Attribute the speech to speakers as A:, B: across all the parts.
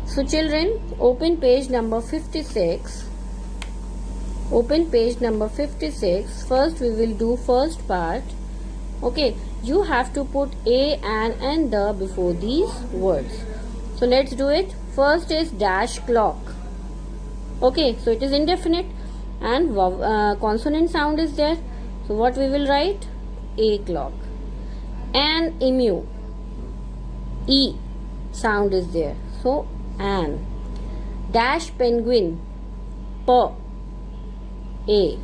A: So children, open page number 56. Open page number 56. First we will do first part. Okay, you have to put a, an and the before these words. So let's do it. First is dash clock. Okay, so it is indefinite and consonant sound is there. So what we will write? A clock. An emu. E sound is there. So an. Dash penguin. P. A.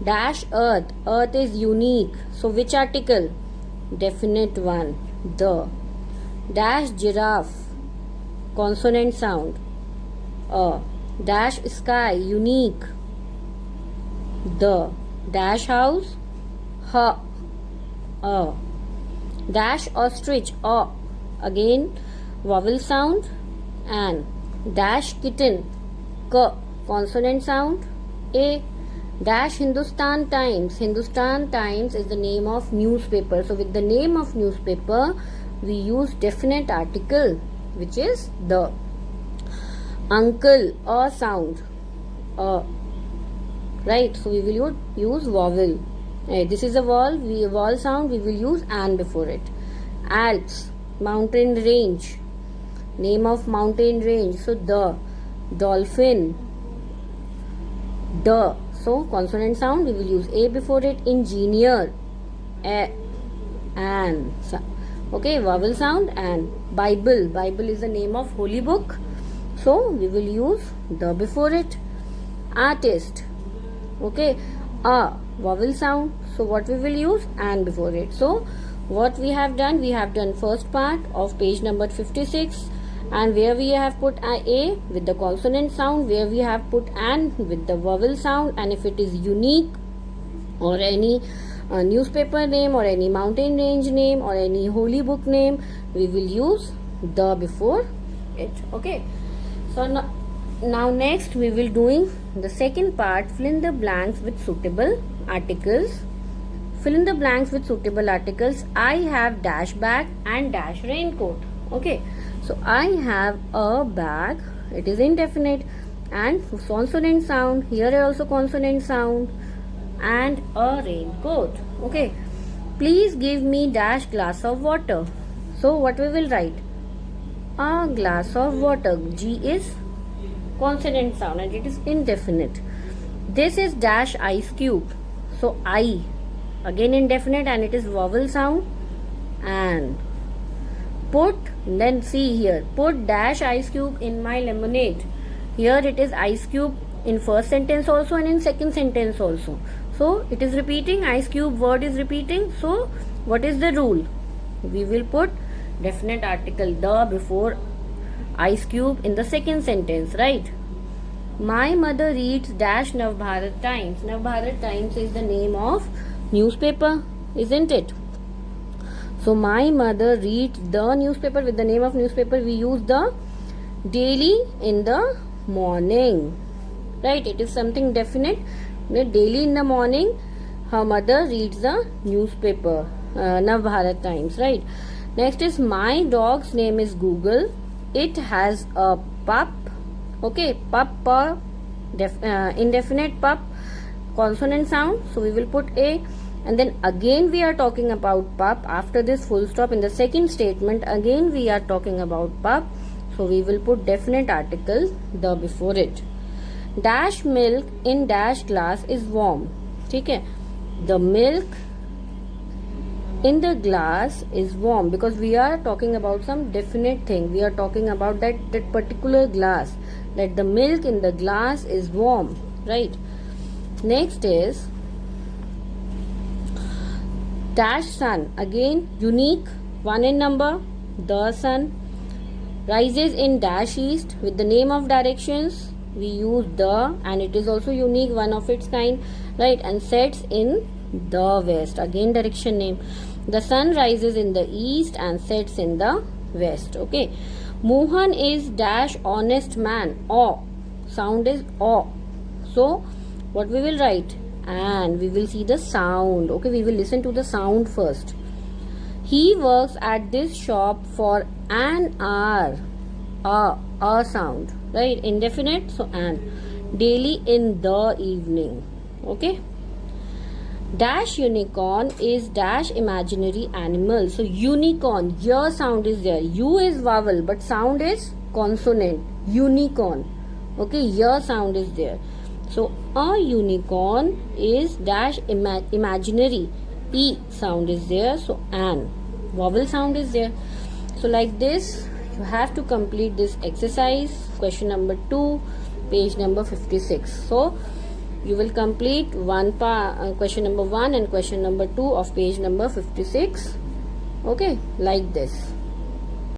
A: Dash earth. Earth is unique. So which article? Definite one. The. Dash giraffe. Consonant sound. A. Dash sky. Unique. The. Dash house. H. A. Dash ostrich. A. Again vowel sound. And dash kitten. K. Consonant sound. A. Dash Hindustan Times. Hindustan Times is the name of newspaper. So with the name of newspaper, we use definite article, which is the. Uncle. A sound. A. Right. So we will use vowel. This is a vowel sound. We will use an before it. Alps. Mountain range. Name of mountain range. So the. Dolphin. The. So consonant sound we will use a before it. Engineer. A. An. Okay, vowel sound and Bible. Bible is the name of holy book. So we will use the before it. Artist. Okay, a vowel sound. So what we will use? An before it. So what we have done first part of page number 56. And where we have put a with the consonant sound, where we have put an with the vowel sound, and if it is unique or any newspaper name or any mountain range name or any holy book name, we will use the before it. Okay, so now next we will doing the second part. Fill in the blanks with suitable articles. Fill in the blanks with suitable articles. I have dash bag and dash raincoat. Okay, so I have a bag. It is indefinite and consonant sound. Here also consonant sound and a raincoat. Okay, please give me dash glass of water. So what we will write? A glass of water. G is consonant sound and it is indefinite. This is dash ice cube. So I again indefinite and it is vowel sound. And put, then see here, put dash ice cube in my lemonade. Here it is ice cube in first sentence also and in second sentence also. So it is repeating, ice cube word is repeating. So what is the rule? We will put definite article the before ice cube in the second sentence, right? My mother reads dash Navbharat Times. Navbharat Times is the name of newspaper, isn't it? So my mother reads the newspaper. With the name of newspaper we use the daily in the morning, right? It is something definite. Daily in the morning her mother reads the newspaper, Navbharat Times, right? Next is my dog's name is Google. It has a pup. Okay, pup, indefinite pup, consonant sound. So we will put a. And then again we are talking about pup. After this full stop in the second statement, again we are talking about pup. So we will put definite article the before it. Dash milk in dash glass is warm. Okay, the milk in the glass is warm because we are talking about some definite thing. We are talking about that particular glass, that the milk in the glass is warm, right? Next is dash sun. Again unique, one in number. The sun rises in dash east. With the name of directions we use the, and it is also unique, one of its kind, right? And sets in the west. Again direction name. The sun rises in the east and sets in the west. Okay, Mohan is dash honest man. O sound is O. So what we will write? And we will see the sound. Okay, we will listen to the sound first. He works at this shop for an hour. a sound, right? Indefinite, so an. Daily, in the evening. Okay. Dash unicorn is dash imaginary animal. So unicorn, your sound is there. U is vowel, but sound is consonant. Unicorn. Okay, your sound is there. So a unicorn is dash imaginary. E sound is there. So an vowel sound is there. So like this, you have to complete this exercise. Question number 2, page number 56. So you will complete question number 1 and question number 2 of page number 56. Okay, like this.